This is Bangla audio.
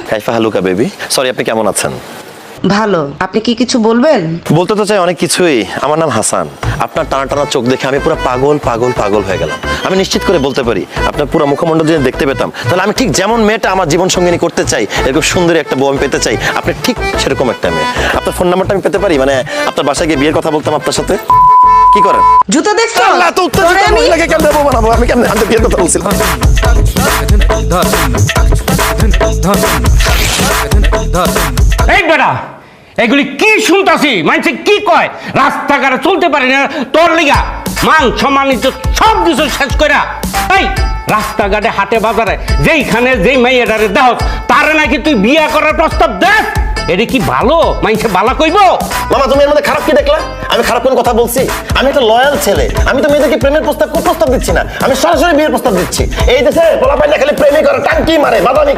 কাইফা হালুকা বেবি, সরি আপনি কেমন আছেন? ভালো। আপনি কি কিছু বলবেন? বলতে তো চাই অনেক কিছুই। আমার নাম হাসান। আপনার টানা টানা চোখ দেখে আমি পুরো পাগল পাগল পাগল হয়ে গেলাম। আমি নিশ্চিত করে বলতে পারি আপনার পুরো মুখমণ্ডল যদি দেখতে পেতাম তাহলে আমি ঠিক যেমন মেয়েটা আমার জীবন সঙ্গিনী করতে চাই, এরকম সুন্দরী একটা বউ আমি পেতে চাই, আপনি ঠিক সেরকম একটা মেয়ে। আপনার ফোন নাম্বারটা আমি পেতে পারি? মানে আপনার বাসায় গিয়ে বিয়ের কথা বলতাম আপনার সাথে। কি করেন? জুতো দেখছো? আল্লাহ, তো উত্তেজিত মহিলাকে কেমনে বউ বানাবো? আমি কেমনে আমি তো বিয়ের কথা বলছিলাম। এই বেটা, এগুলি কি শুনতাছি? মানুষে কি কয়? রাস্তাঘাটে চলতে পারি না তোর লিগা মাংস মানিত সব কিছু শেষ কইরা এই রাস্তাঘাটে হাটে বাজারে যেইখানে যেই মেয়েটারে দাও তারে নাকি তুই বিয়া করার প্রস্তাব দেখ। এটা কি ভালো? মানুষে বালা কইব? মামা তুমি এর মধ্যে খারাপ কি দেখলা? আমি খারাপ কোন কথা বলছি? আমি একটা লয়াল ছেলে। আমি তো মেয়েদেরকে প্রেমের প্রস্তাব দিচ্ছি না, আমি সরাসরি বিয়ের প্রস্তাব দিচ্ছি। এই দেশে পোলাপাইনা খালি প্রেমই করে, টাঙ্কি মারে, বাদামি